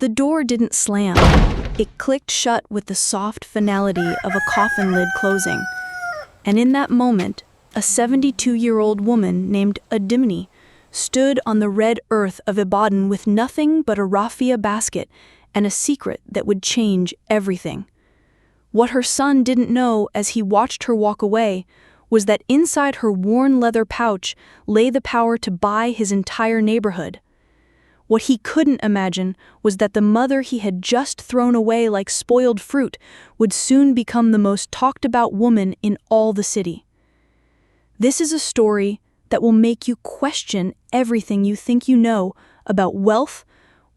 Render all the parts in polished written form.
The door didn't slam. It clicked shut with the soft finality of a coffin lid closing. And in that moment, a 72-year-old woman named Adimni stood on the red earth of Ibadan with nothing but a raffia basket and a secret that would change everything. What her son didn't know as he watched her walk away was that inside her worn leather pouch lay the power to buy his entire neighborhood. What he couldn't imagine was that the mother he had just thrown away like spoiled fruit would soon become the most talked about woman in all the city. This is a story that will make you question everything you think you know about wealth,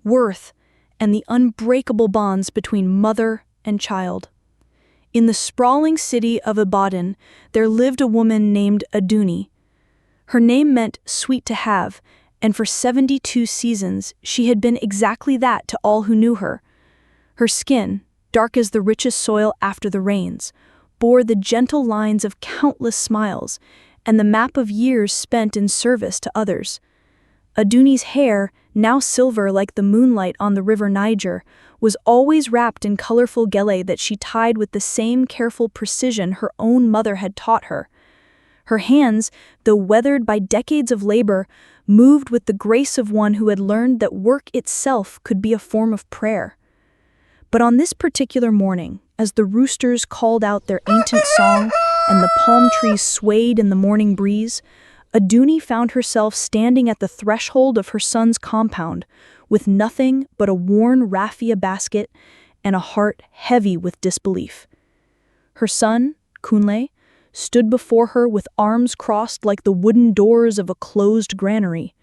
worth, and the unbreakable bonds between mother and child. In the sprawling city of Ibadan, there lived a woman named Aduni. Her name meant sweet to have, and for 72 seasons she had been exactly that to all who knew her. Her skin, dark as the richest soil after the rains, bore the gentle lines of countless smiles and the map of years spent in service to others. Aduni's hair, now silver like the moonlight on the river Niger, was always wrapped in colorful gele that she tied with the same careful precision her own mother had taught her. Her hands, though weathered by decades of labor, moved with the grace of one who had learned that work itself could be a form of prayer. But on this particular morning, as the roosters called out their ancient song and the palm trees swayed in the morning breeze, Aduni found herself standing at the threshold of her son's compound, with nothing but a worn raffia basket and a heart heavy with disbelief. Her son, Kunle, stood before her with arms crossed like the wooden doors of a closed granary.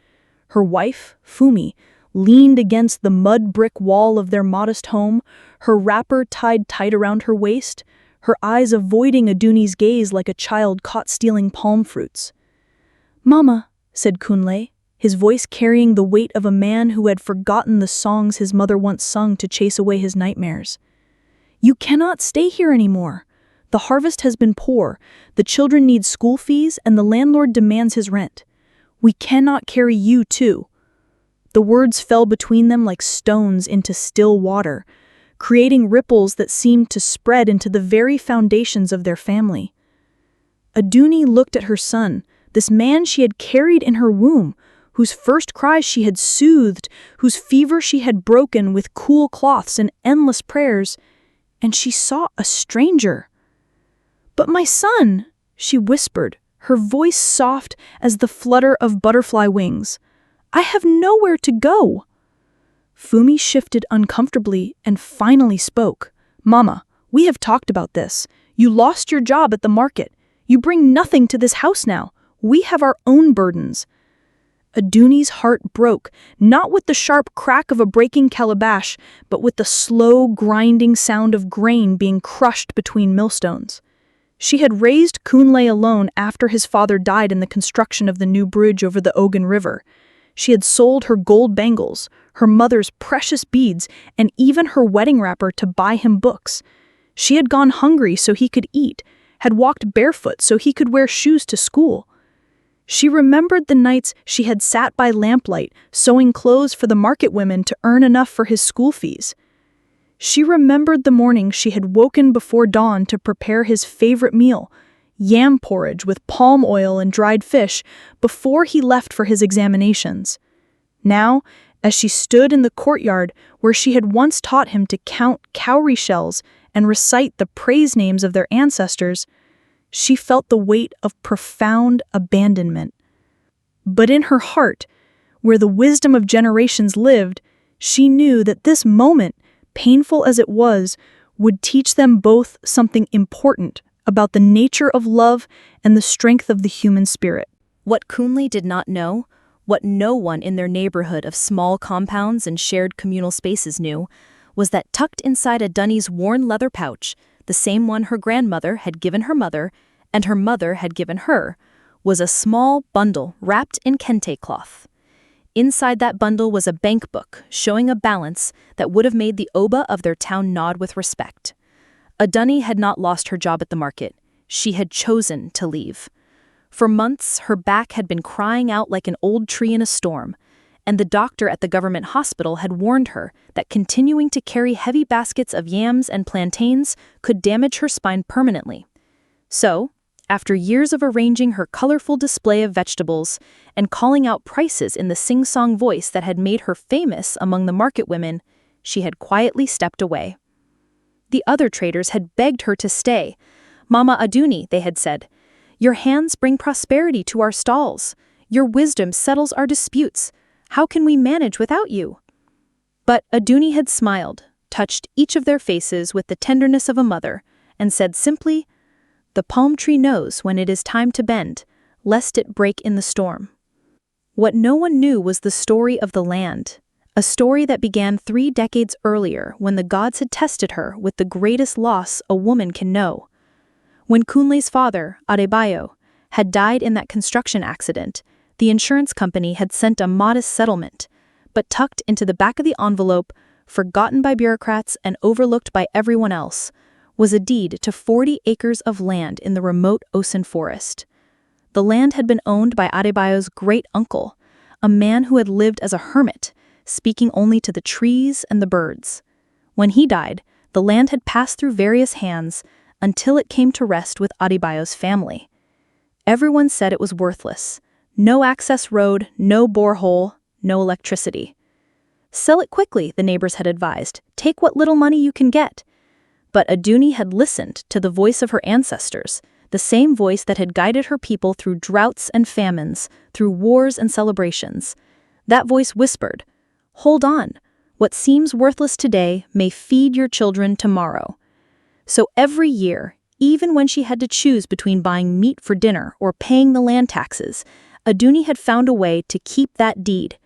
Her wife, Fumi, leaned against the mud brick wall of their modest home, her wrapper tied tight around her waist, her eyes avoiding Aduni's gaze like a child caught stealing palm fruits. "Mama," said Kunle, his voice carrying the weight of a man who had forgotten the songs his mother once sung to chase away his nightmares. "You cannot stay here anymore. The harvest has been poor, the children need school fees, and the landlord demands his rent. We cannot carry you too." The words fell between them like stones into still water, creating ripples that seemed to spread into the very foundations of their family. Aduni looked at her son, this man she had carried in her womb, whose first cries she had soothed, whose fever she had broken with cool cloths and endless prayers, and she saw a stranger. "But my son," she whispered, her voice soft as the flutter of butterfly wings, "I have nowhere to go." Fumi shifted uncomfortably and finally spoke. "Mama, we have talked about this. You lost your job at the market. You bring nothing to this house now. We have our own burdens." Aduni's heart broke, not with the sharp crack of a breaking calabash, but with the slow, grinding sound of grain being crushed between millstones. She had raised Kunle alone after his father died in the construction of the new bridge over the Ogun River. She had sold her gold bangles, her mother's precious beads, and even her wedding wrapper to buy him books. She had gone hungry so he could eat, had walked barefoot so he could wear shoes to school. She remembered the nights she had sat by lamplight, sewing clothes for the market women to earn enough for his school fees. She remembered the morning she had woken before dawn to prepare his favorite meal, yam porridge with palm oil and dried fish, before he left for his examinations. Now, as she stood in the courtyard where she had once taught him to count cowrie shells and recite the praise names of their ancestors, she felt the weight of profound abandonment. But in her heart, where the wisdom of generations lived, she knew that this moment, painful as it was, would teach them both something important about the nature of love and the strength of the human spirit. What Kunle did not know, what no one in their neighborhood of small compounds and shared communal spaces knew, was that tucked inside Aduni's worn leather pouch, the same one her grandmother had given her mother and her mother had given her, was a small bundle wrapped in kente cloth. Inside that bundle was a bank book showing a balance that would have made the Oba of their town nod with respect. Aduni had not lost her job at the market. She had chosen to leave. For months, her back had been crying out like an old tree in a storm, and the doctor at the government hospital had warned her that continuing to carry heavy baskets of yams and plantains could damage her spine permanently. So, after years of arranging her colorful display of vegetables and calling out prices in the sing-song voice that had made her famous among the market women, she had quietly stepped away. The other traders had begged her to stay. "Mama Aduni," they had said, "your hands bring prosperity to our stalls. Your wisdom settles our disputes. How can we manage without you?" But Aduni had smiled, touched each of their faces with the tenderness of a mother, and said simply, "The palm tree knows when it is time to bend, lest it break in the storm." What no one knew was the story of the land, a story that began 3 decades earlier when the gods had tested her with the greatest loss a woman can know. When Kunle's father, Adebayo, had died in that construction accident, the insurance company had sent a modest settlement, but tucked into the back of the envelope, forgotten by bureaucrats and overlooked by everyone else, was a deed to 40 acres of land in the remote Osun forest. The land had been owned by Adebayo's great-uncle, a man who had lived as a hermit, speaking only to the trees and the birds. When he died, the land had passed through various hands until it came to rest with Adebayo's family. Everyone said it was worthless. No access road, no borehole, no electricity. "Sell it quickly," the neighbors had advised. "Take what little money you can get." But Aduni had listened to the voice of her ancestors, the same voice that had guided her people through droughts and famines, through wars and celebrations. That voice whispered, "Hold on. What seems worthless today may feed your children tomorrow." So every year, even when she had to choose between buying meat for dinner or paying the land taxes, Aduni had found a way to keep that deed.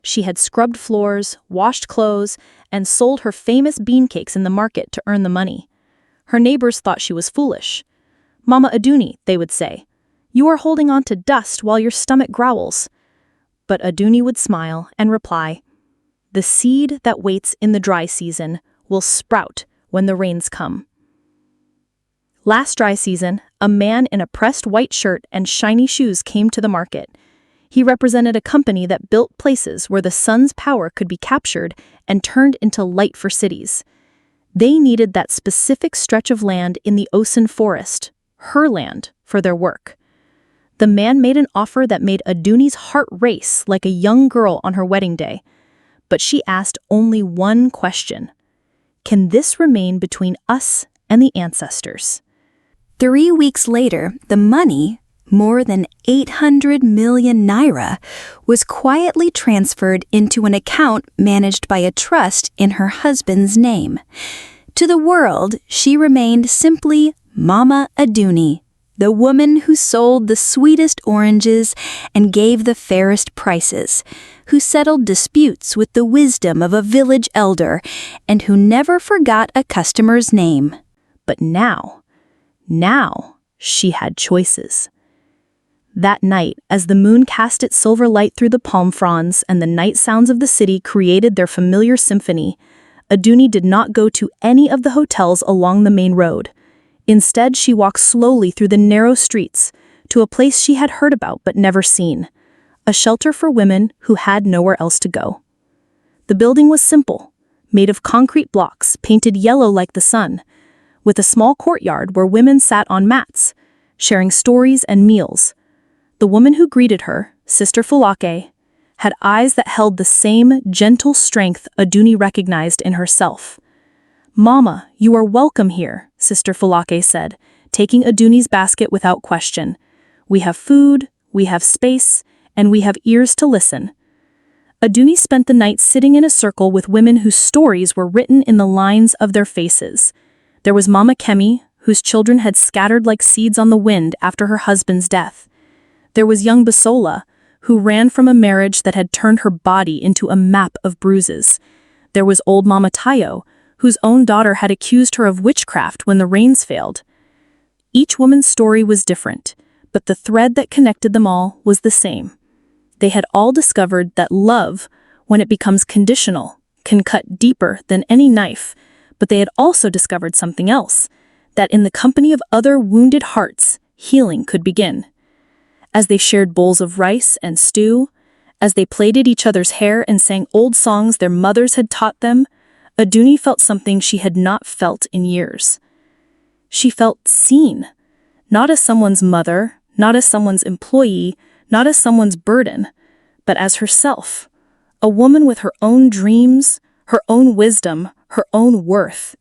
She had scrubbed floors, washed clothes, and sold her famous bean cakes in the market to earn the money. Her neighbors thought she was foolish. "Mama Aduni," they would say, "you are holding on to dust while your stomach growls." But Aduni would smile and reply, "The seed that waits in the dry season will sprout when the rains come." Last dry season, a man in a pressed white shirt and shiny shoes came to the market. He represented a company that built places where the sun's power could be captured and turned into light for cities. They needed that specific stretch of land in the Osun forest, her land, for their work. The man made an offer that made Aduni's heart race like a young girl on her wedding day. But she asked only one question: "Can this remain between us and the ancestors?" 3 weeks later, the money, more than 800 million naira, was quietly transferred into an account managed by a trust in her husband's name. To the world, she remained simply Mama Aduni, the woman who sold the sweetest oranges and gave the fairest prices, who settled disputes with the wisdom of a village elder, and who never forgot a customer's name. But now she had choices. That night, as the moon cast its silver light through the palm fronds and the night sounds of the city created their familiar symphony, Aduni did not go to any of the hotels along the main road. Instead, she walked slowly through the narrow streets to a place she had heard about but never seen, a shelter for women who had nowhere else to go. The building was simple, made of concrete blocks painted yellow like the sun, with a small courtyard where women sat on mats, sharing stories and meals. The woman who greeted her, Sister Folake, had eyes that held the same gentle strength Aduni recognized in herself. "Mama, you are welcome here," Sister Folake said, taking Aduni's basket without question. "We have food, we have space, and we have ears to listen." Aduni spent the night sitting in a circle with women whose stories were written in the lines of their faces. There was Mama Kemi, whose children had scattered like seeds on the wind after her husband's death. There was young Basola, who ran from a marriage that had turned her body into a map of bruises. There was old Mama Tayo, whose own daughter had accused her of witchcraft when the rains failed. Each woman's story was different, but the thread that connected them all was the same. They had all discovered that love, when it becomes conditional, can cut deeper than any knife, but they had also discovered something else, that in the company of other wounded hearts, healing could begin. As they shared bowls of rice and stew, As they plaited each other's hair and sang old songs their mothers had taught them, Aduni felt something she had not felt in years. She felt seen, not as someone's mother, not as someone's employee, not as someone's burden, but as herself, a woman with her own dreams, her own wisdom, her own worth.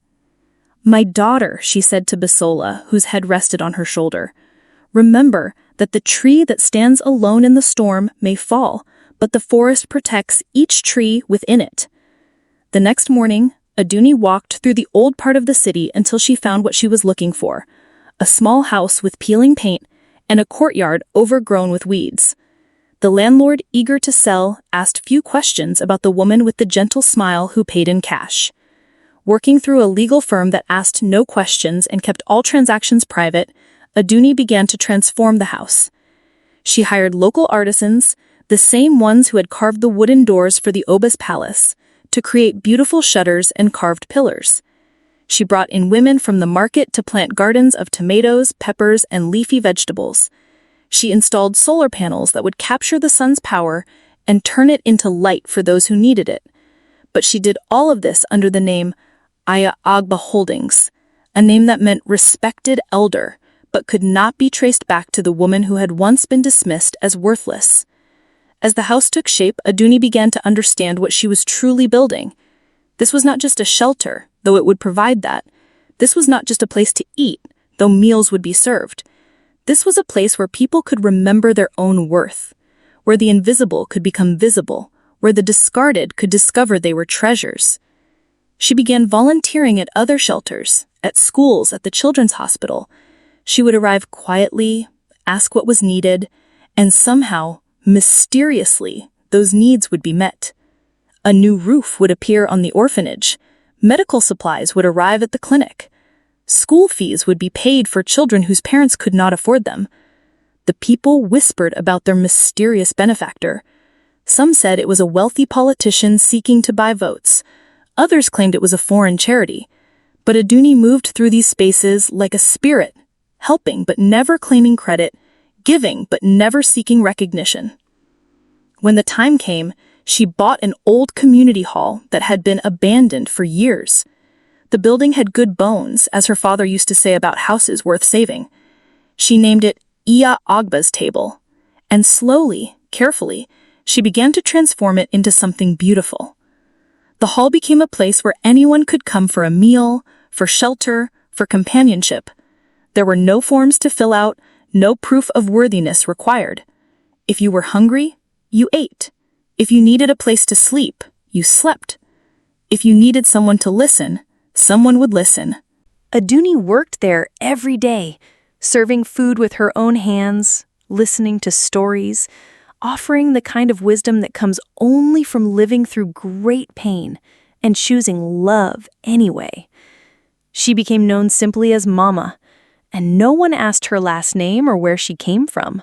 "My daughter," she said to Basola, whose head rested on her shoulder, "remember that the tree that stands alone in the storm may fall, but the forest protects each tree within it." The next morning, Aduni walked through the old part of the city until she found what she was looking for, a small house with peeling paint and a courtyard overgrown with weeds. The landlord, eager to sell, asked few questions about the woman with the gentle smile who paid in cash. Working through a legal firm that asked no questions and kept all transactions private, Aduni began to transform the house. She hired local artisans, the same ones who had carved the wooden doors for the Oba's palace, to create beautiful shutters and carved pillars. She brought in women from the market to plant gardens of tomatoes, peppers, and leafy vegetables. She installed solar panels that would capture the sun's power and turn it into light for those who needed it. But she did all of this under the name Aya Agba Holdings, a name that meant respected elder, but could not be traced back to the woman who had once been dismissed as worthless. As the house took shape, Aduni began to understand what she was truly building. This was not just a shelter, though it would provide that. This was not just a place to eat, though meals would be served. This was a place where people could remember their own worth, where the invisible could become visible, where the discarded could discover they were treasures. She began volunteering at other shelters, at schools, at the children's hospital. She would arrive quietly, ask what was needed, and somehow, mysteriously, those needs would be met. A new roof would appear on the orphanage. Medical supplies would arrive at the clinic. School fees would be paid for children whose parents could not afford them. The people whispered about their mysterious benefactor. Some said it was a wealthy politician seeking to buy votes. Others claimed it was a foreign charity. But Aduni moved through these spaces like a spirit, helping but never claiming credit, giving but never seeking recognition. When the time came, she bought an old community hall that had been abandoned for years. The building had good bones, as her father used to say about houses worth saving. She named it Iya Agba's table, and slowly, carefully, she began to transform it into something beautiful. The hall became a place where anyone could come for a meal, for shelter, for companionship. There were no forms to fill out, no proof of worthiness required. If you were hungry, you ate. If you needed a place to sleep, you slept. If you needed someone to listen, someone would listen. Aduni worked there every day, serving food with her own hands, listening to stories, offering the kind of wisdom that comes only from living through great pain and choosing love anyway. She became known simply as Mama, and no one asked her last name or where she came from.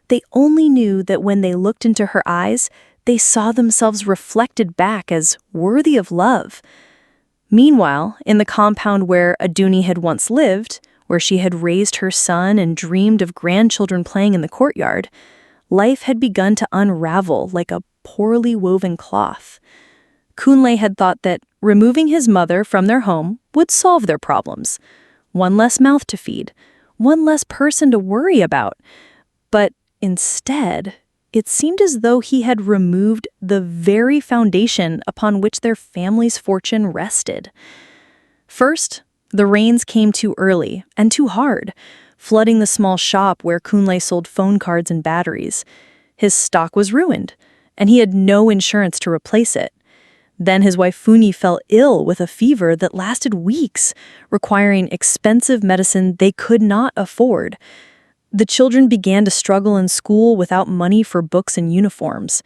They only knew that when they looked into her eyes, they saw themselves reflected back as worthy of love. Meanwhile, in the compound where Aduni had once lived, where she had raised her son and dreamed of grandchildren playing in the courtyard, life had begun to unravel like a poorly woven cloth. Kunle had thought that removing his mother from their home would solve their problems. One less mouth to feed, one less person to worry about. But instead, it seemed as though he had removed the very foundation upon which their family's fortune rested. First, the rains came too early and too hard, flooding the small shop where Kunle sold phone cards and batteries. His stock was ruined, and he had no insurance to replace it. Then his wife Funi fell ill with a fever that lasted weeks, requiring expensive medicine they could not afford. The children began to struggle in school without money for books and uniforms.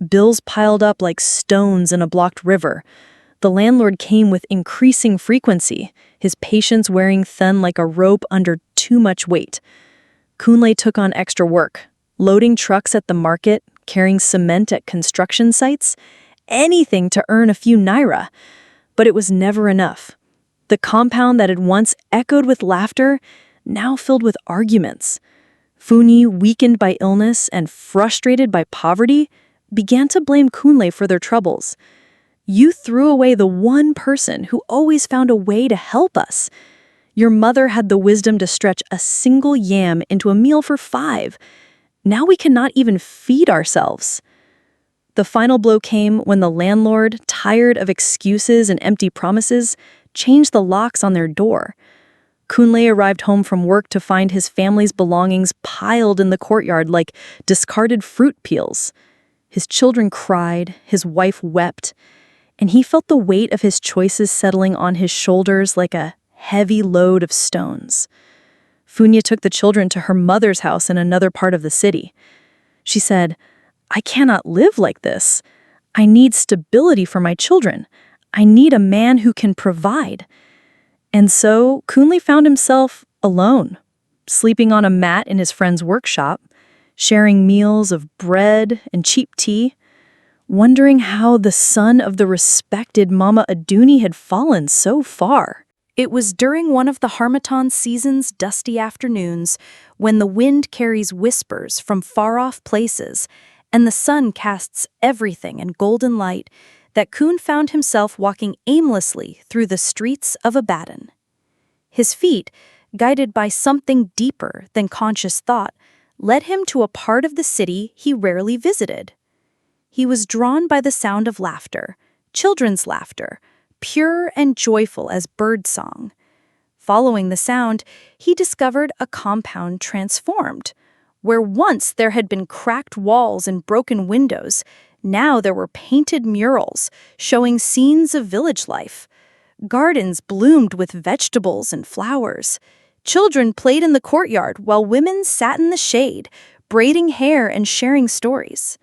Bills piled up like stones in a blocked river. The landlord came with increasing frequency, his patience wearing thin like a rope under too much weight. Kunle took on extra work, loading trucks at the market, carrying cement at construction sites, anything to earn a few naira. But it was never enough. The compound that had once echoed with laughter now filled with arguments. Funi, weakened by illness and frustrated by poverty, began to blame Kunle for their troubles. "You threw away the one person who always found a way to help us. Your mother had the wisdom to stretch a single yam into a meal for 5. Now we cannot even feed ourselves." The final blow came when the landlord, tired of excuses and empty promises, changed the locks on their door. Kunle arrived home from work to find his family's belongings piled in the courtyard like discarded fruit peels. His children cried, his wife wept, and he felt the weight of his choices settling on his shoulders like a heavy load of stones. Funya took the children to her mother's house in another part of the city. She said, "I cannot live like this. I need stability for my children. I need a man who can provide." And so Kunle found himself alone, sleeping on a mat in his friend's workshop, sharing meals of bread and cheap tea, wondering how the son of the respected Mama Aduni had fallen so far. It was during one of the Harmattan season's dusty afternoons, when the wind carries whispers from far-off places and the sun casts everything in golden light, that Kun found himself walking aimlessly through the streets of Abadan. His feet, guided by something deeper than conscious thought, led him to a part of the city he rarely visited. He was drawn by the sound of laughter, children's laughter, pure and joyful as birdsong. Following the sound, he discovered a compound transformed. Where once there had been cracked walls and broken windows, now there were painted murals showing scenes of village life. Gardens bloomed with vegetables and flowers. Children played in the courtyard while women sat in the shade, braiding hair and sharing stories.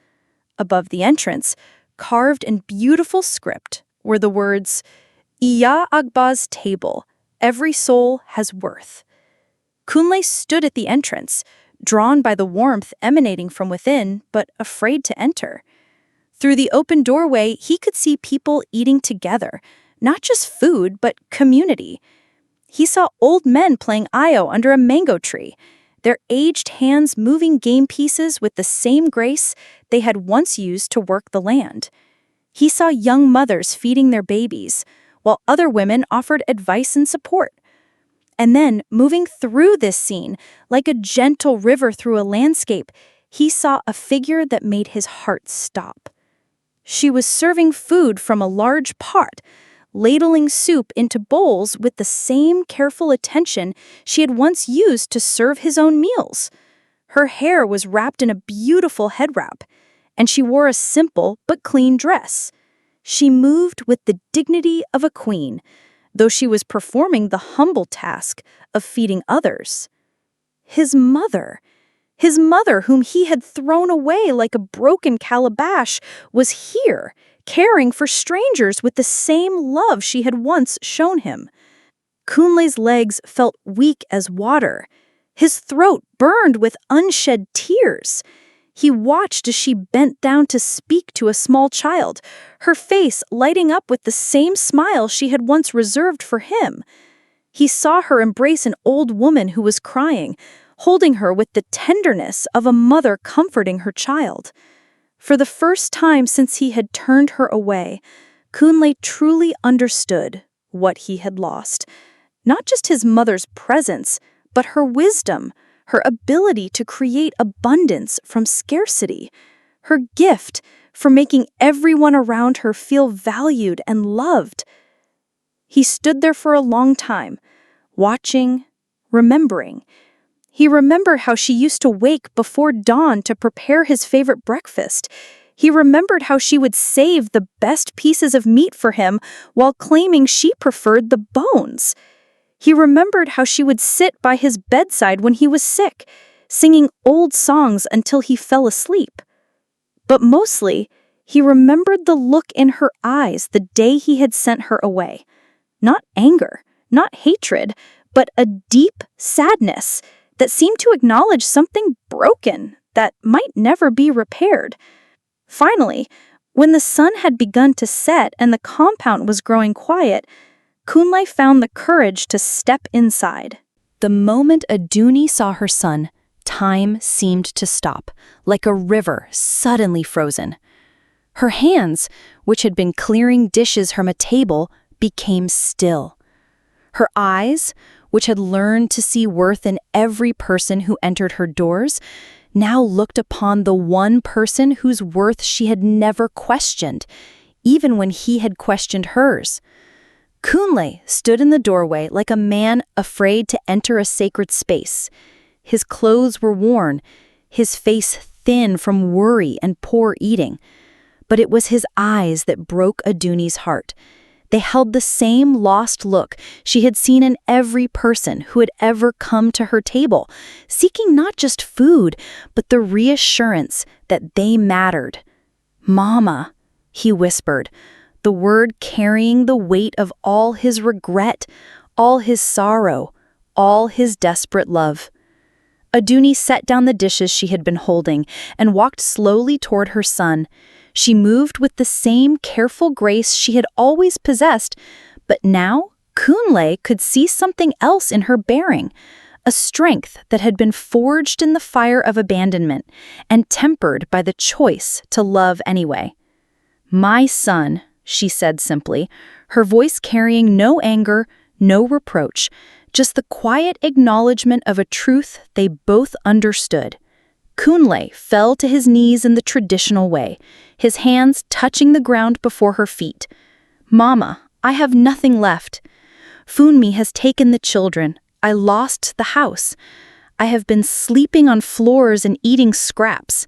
Above the entrance, carved in beautiful script, were the words, "Iya Agba's table, every soul has worth." Kunle stood at the entrance, drawn by the warmth emanating from within, but afraid to enter. Through the open doorway, he could see people eating together, not just food, but community. He saw old men playing Ayo under a mango tree, their aged hands moving game pieces with the same grace they had once used to work the land. He saw young mothers feeding their babies, while other women offered advice and support. And then, moving through this scene, like a gentle river through a landscape, he saw a figure that made his heart stop. She was serving food from a large pot, ladling soup into bowls with the same careful attention she had once used to serve his own meals. Her hair was wrapped in a beautiful head wrap, and she wore a simple but clean dress. She moved with the dignity of a queen, though she was performing the humble task of feeding others. His mother whom he had thrown away like a broken calabash, was here, caring for strangers with the same love she had once shown him. Kunle's legs felt weak as water. His throat burned with unshed tears. He watched as she bent down to speak to a small child, her face lighting up with the same smile she had once reserved for him. He saw her embrace an old woman who was crying, holding her with the tenderness of a mother comforting her child. For the first time since he had turned her away, Kunle truly understood what he had lost. Not just his mother's presence, but her wisdom, her ability to create abundance from scarcity, her gift for making everyone around her feel valued and loved. He stood there for a long time, watching, remembering. He remembered how she used to wake before dawn to prepare his favorite breakfast. He remembered how she would save the best pieces of meat for him while claiming she preferred the bones. He remembered how she would sit by his bedside when he was sick, singing old songs until he fell asleep. But mostly, he remembered the look in her eyes the day he had sent her away. Not anger, not hatred, but a deep sadness that seemed to acknowledge something broken that might never be repaired. Finally, when the sun had begun to set and the compound was growing quiet, Kunle found the courage to step inside. The moment Aduni saw her son, time seemed to stop, like a river suddenly frozen. Her hands, which had been clearing dishes from a table, became still. Her eyes, which had learned to see worth in every person who entered her doors, now looked upon the one person whose worth she had never questioned, even when he had questioned hers. Kunle stood in the doorway like a man afraid to enter a sacred space. His clothes were worn, his face thin from worry and poor eating. But it was his eyes that broke Aduni's heart. They held the same lost look she had seen in every person who had ever come to her table, seeking not just food, but the reassurance that they mattered. "Mama," he whispered, the word carrying the weight of all his regret, all his sorrow, all his desperate love. Aduni set down the dishes she had been holding and walked slowly toward her son. She moved with the same careful grace she had always possessed, but now Kunle could see something else in her bearing, a strength that had been forged in the fire of abandonment and tempered by the choice to love anyway. "My son," she said simply, her voice carrying no anger, no reproach, just the quiet acknowledgement of a truth they both understood. Kunle fell to his knees in the traditional way, his hands touching the ground before her feet. "Mama, I have nothing left. Funmi has taken the children. I lost the house. I have been sleeping on floors and eating scraps.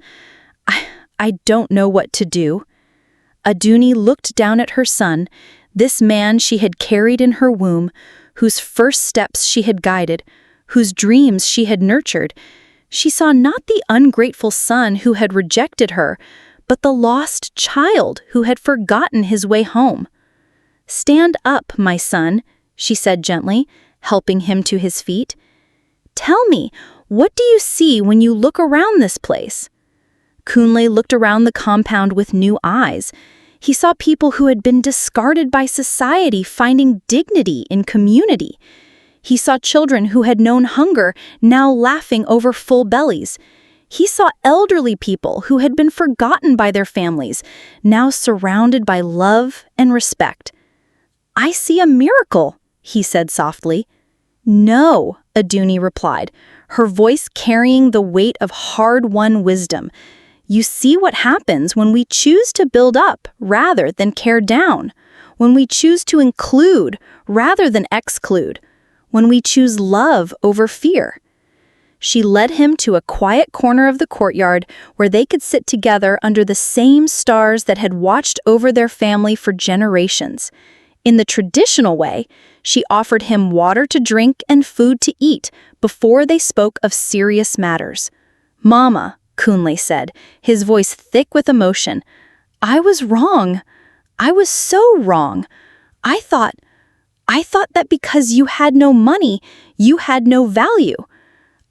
I don't know what to do." Aduni looked down at her son, this man she had carried in her womb, whose first steps she had guided, whose dreams she had nurtured. She saw not the ungrateful son who had rejected her, but the lost child who had forgotten his way home. "Stand up, my son," she said gently, helping him to his feet. "Tell me, what do you see when you look around this place?" Kunle looked around the compound with new eyes. He saw people who had been discarded by society finding dignity in community. He saw children who had known hunger now laughing over full bellies. He saw elderly people who had been forgotten by their families, now surrounded by love and respect. "I see a miracle," he said softly. "No," Aduni replied, her voice carrying the weight of hard-won wisdom. "You see what happens when we choose to build up rather than tear down, when we choose to include rather than exclude, when we choose love over fear." She led him to a quiet corner of the courtyard where they could sit together under the same stars that had watched over their family for generations. In the traditional way, she offered him water to drink and food to eat before they spoke of serious matters. "Mama," Kunle said, his voice thick with emotion, "I was wrong. I was so wrong. I thought that because you had no money, you had no value.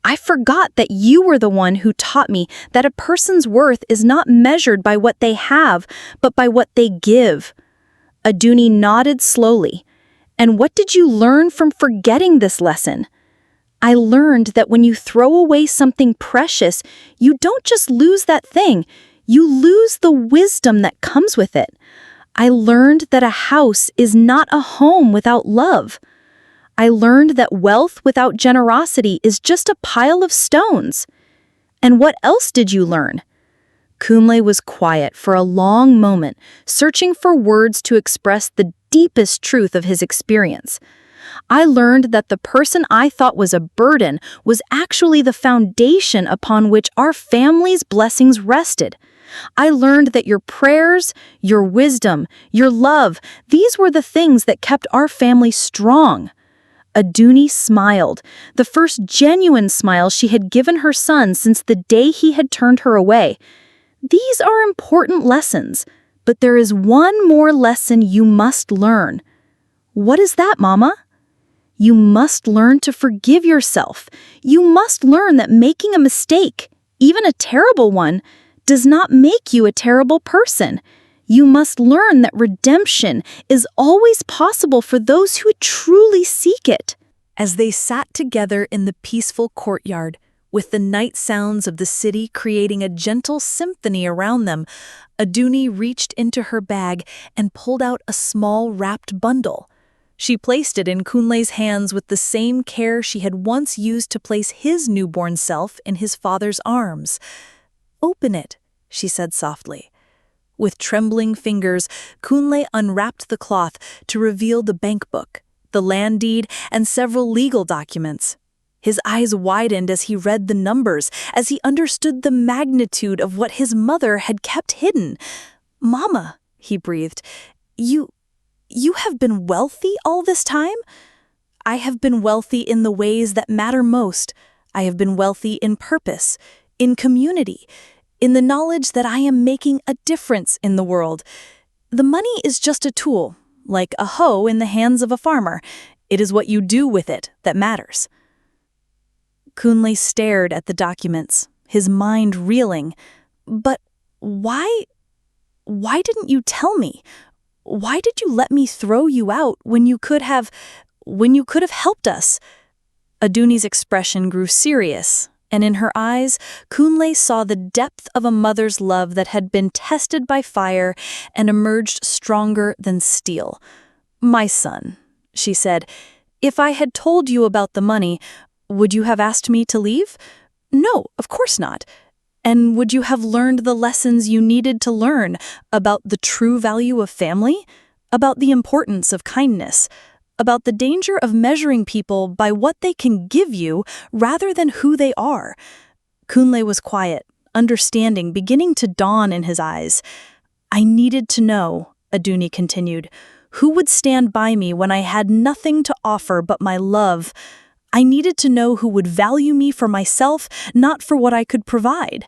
I forgot that you were the one who taught me that a person's worth is not measured by what they have, but by what they give." Aduni nodded slowly. "And what did you learn from forgetting this lesson?" "I learned that when you throw away something precious, you don't just lose that thing, you lose the wisdom that comes with it. I learned that a house is not a home without love. I learned that wealth without generosity is just a pile of stones." "And what else did you learn?" Kunle was quiet for a long moment, searching for words to express the deepest truth of his experience. "I learned that the person I thought was a burden was actually the foundation upon which our family's blessings rested. I learned that your prayers, your wisdom, your love, these were the things that kept our family strong." Aduni smiled, the first genuine smile she had given her son since the day he had turned her away. "These are important lessons, but there is one more lesson you must learn." "What is that, Mama?" "You must learn to forgive yourself. You must learn that making a mistake, even a terrible one, does not make you a terrible person. You must learn that redemption is always possible for those who truly seek it." As they sat together in the peaceful courtyard, With the night sounds of the city creating a gentle symphony around them, Aduni reached into her bag and pulled out a small wrapped bundle. She placed it in Kunle's hands with the same care she had once used to place his newborn self in his father's arms. "Open it," she said softly. With trembling fingers, Kunle unwrapped the cloth to reveal the bank book, the land deed, and several legal documents. His eyes widened as he read the numbers, as he understood the magnitude of what his mother had kept hidden. "Mama," he breathed, You have been wealthy all this time?" "I have been wealthy in the ways that matter most. I have been wealthy in purpose, in community, in the knowledge that I am making a difference in the world. The money is just a tool, like a hoe in the hands of a farmer. It is what you do with it that matters." Kunle stared at the documents, his mind reeling. "But why didn't you tell me? Why did you let me throw you out when you could have helped us?" Aduni's expression grew serious, and in her eyes, Kunle saw the depth of a mother's love that had been tested by fire and emerged stronger than steel. "My son," she said, "if I had told you about the money, would you have asked me to leave? No, of course not. And would you have learned the lessons you needed to learn about the true value of family, about the importance of kindness, about the danger of measuring people by what they can give you rather than who they are?" Kunle was quiet, understanding beginning to dawn in his eyes. "I needed to know," Aduni continued, "who would stand by me when I had nothing to offer but my love. I needed to know who would value me for myself, not for what I could provide.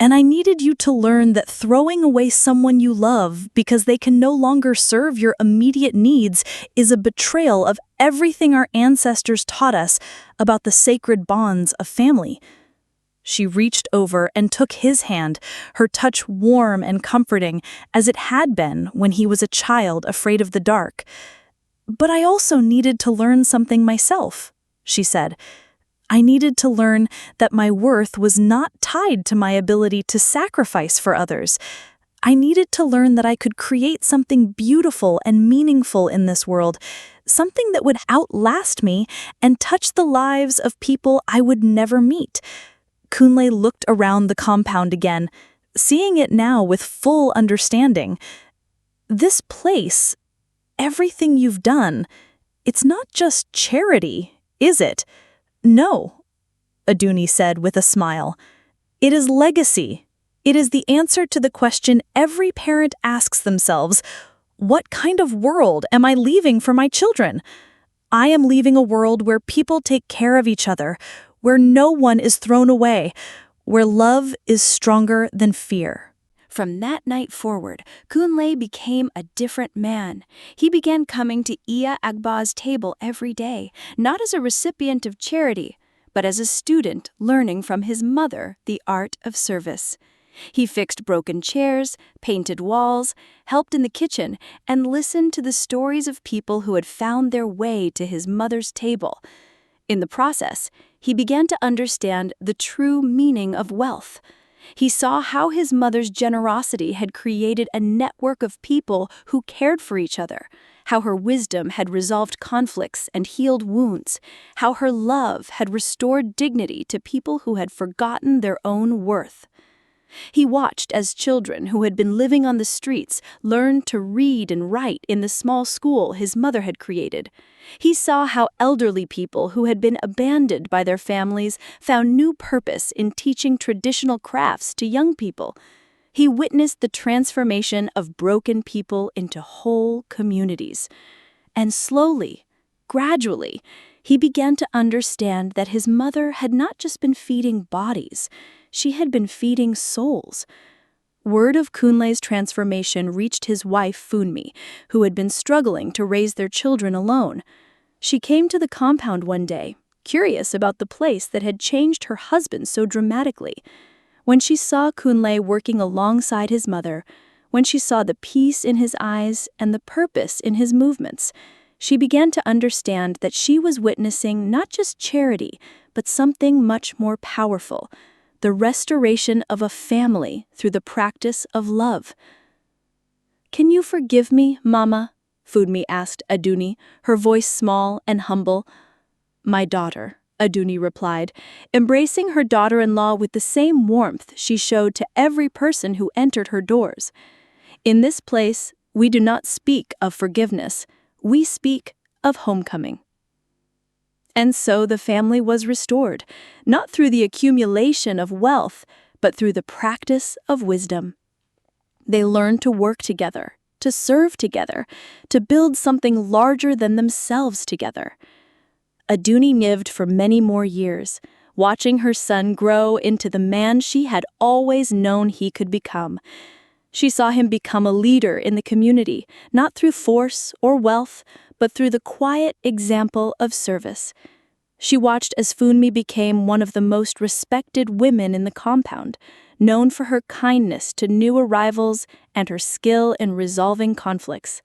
And I needed you to learn that throwing away someone you love because they can no longer serve your immediate needs is a betrayal of everything our ancestors taught us about the sacred bonds of family." She reached over and took his hand, her touch warm and comforting, as it had been when he was a child afraid of the dark. "But I also needed to learn something myself," she said. "I needed to learn that my worth was not tied to my ability to sacrifice for others. I needed to learn that I could create something beautiful and meaningful in this world, something that would outlast me and touch the lives of people I would never meet." Kunle looked around the compound again, seeing it now with full understanding. "This place, everything you've done, it's not just charity, is it?" "No," Aduni said with a smile. "It is legacy. It is the answer to the question every parent asks themselves, what kind of world am I leaving for my children? I am leaving a world where people take care of each other, where no one is thrown away, where love is stronger than fear." From that night forward, Kunle became a different man. He began coming to Iya Agba's table every day, not as a recipient of charity, but as a student learning from his mother the art of service. He fixed broken chairs, painted walls, helped in the kitchen, and listened to the stories of people who had found their way to his mother's table. In the process, he began to understand the true meaning of wealth. He saw how his mother's generosity had created a network of people who cared for each other, how her wisdom had resolved conflicts and healed wounds, how her love had restored dignity to people who had forgotten their own worth. He watched as children who had been living on the streets learned to read and write in the small school his mother had created. He saw how elderly people who had been abandoned by their families found new purpose in teaching traditional crafts to young people. He witnessed the transformation of broken people into whole communities. And slowly, gradually, he began to understand that his mother had not just been feeding bodies, she had been feeding souls. Word of Kunle's transformation reached his wife Funmi, who had been struggling to raise their children alone. She came to the compound one day, curious about the place that had changed her husband so dramatically. When she saw Kunle working alongside his mother, when she saw the peace in his eyes and the purpose in his movements, she began to understand that she was witnessing not just charity, but something much more powerful, the restoration of a family through the practice of love. "Can you forgive me, Mama?" Fudmi asked Aduni, her voice small and humble. "My daughter," Aduni replied, embracing her daughter-in-law with the same warmth she showed to every person who entered her doors. "In this place, we do not speak of forgiveness, we speak of homecoming." And so the family was restored, not through the accumulation of wealth, but through the practice of wisdom. They learned to work together, to serve together, to build something larger than themselves together. Aduni lived for many more years, watching her son grow into the man she had always known he could become. She saw him become a leader in the community, not through force or wealth, but through the quiet example of service. She watched as Funmi became one of the most respected women in the compound, known for her kindness to new arrivals and her skill in resolving conflicts.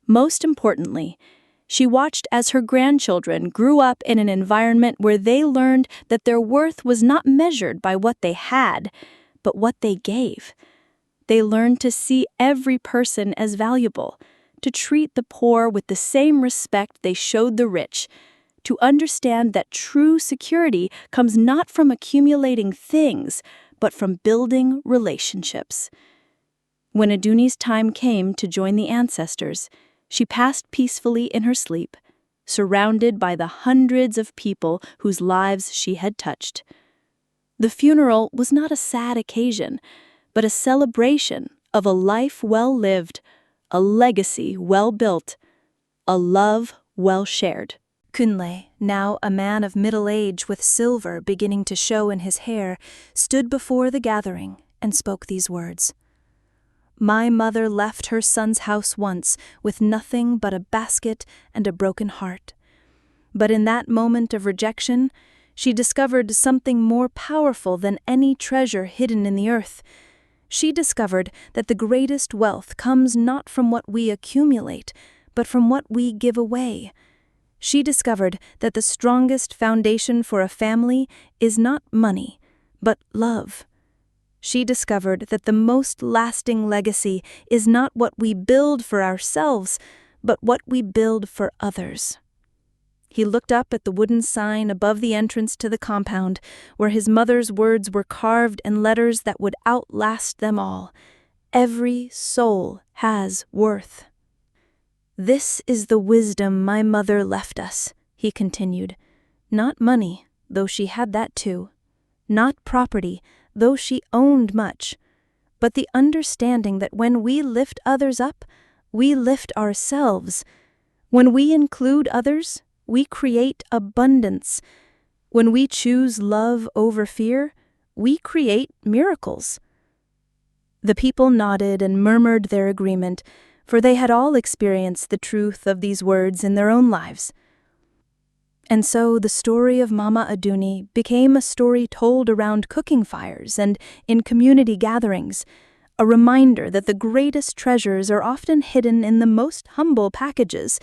Most importantly, she watched as her grandchildren grew up in an environment where they learned that their worth was not measured by what they had, but what they gave. They learned to see every person as valuable, to treat the poor with the same respect they showed the rich, to understand that true security comes not from accumulating things, but from building relationships. When Aduni's time came to join the ancestors, she passed peacefully in her sleep, surrounded by the hundreds of people whose lives she had touched. The funeral was not a sad occasion, but a celebration of a life well lived, a legacy well built, a love well shared. Kunle, now a man of middle age with silver beginning to show in his hair, stood before the gathering and spoke these words. "My mother left her son's house once with nothing but a basket and a broken heart. But in that moment of rejection, she discovered something more powerful than any treasure hidden in the earth. She discovered that the greatest wealth comes not from what we accumulate, but from what we give away. She discovered that the strongest foundation for a family is not money, but love. She discovered that the most lasting legacy is not what we build for ourselves, but what we build for others." He looked up at the wooden sign above the entrance to the compound, where his mother's words were carved in letters that would outlast them all. "Every soul has worth." "This is the wisdom my mother left us," he continued. "Not money, though she had that too. Not property, though she owned much. But the understanding that when we lift others up, we lift ourselves. When we include others, we create abundance. When we choose love over fear, we create miracles." The people nodded and murmured their agreement, for they had all experienced the truth of these words in their own lives. And so the story of Mama Aduni became a story told around cooking fires and in community gatherings, a reminder that the greatest treasures are often hidden in the most humble packages,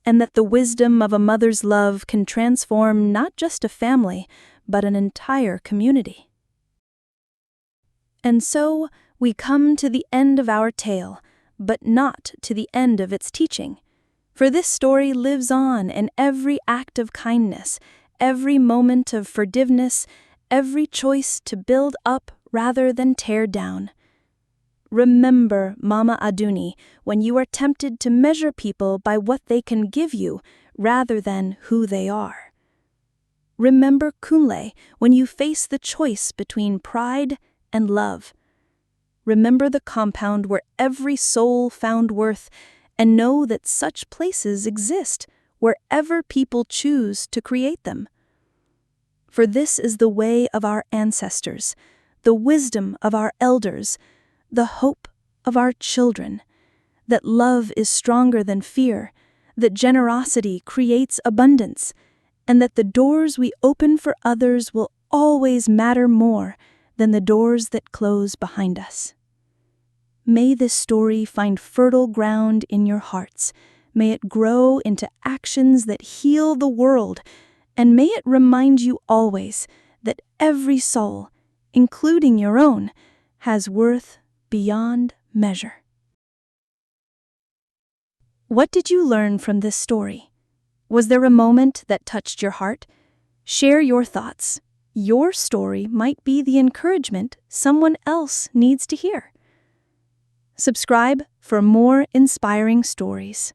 and that the wisdom of a mother's love can transform not just a family, but an entire community. And so we come to the end of our tale, but not to the end of its teaching. For this story lives on in every act of kindness, every moment of forgiveness, every choice to build up rather than tear down. Remember, Mama Aduni, when you are tempted to measure people by what they can give you rather than who they are. Remember Kunle when you face the choice between pride and love. Remember the compound where every soul found worth, and know that such places exist wherever people choose to create them. For this is the way of our ancestors, the wisdom of our elders, the hope of our children, that love is stronger than fear, that generosity creates abundance, and that the doors we open for others will always matter more than the doors that close behind us. May this story find fertile ground in your hearts. May it grow into actions that heal the world, and may it remind you always that every soul, including your own, has worth beyond measure. What did you learn from this story? Was there a moment that touched your heart? Share your thoughts. Your story might be the encouragement someone else needs to hear. Subscribe for more inspiring stories.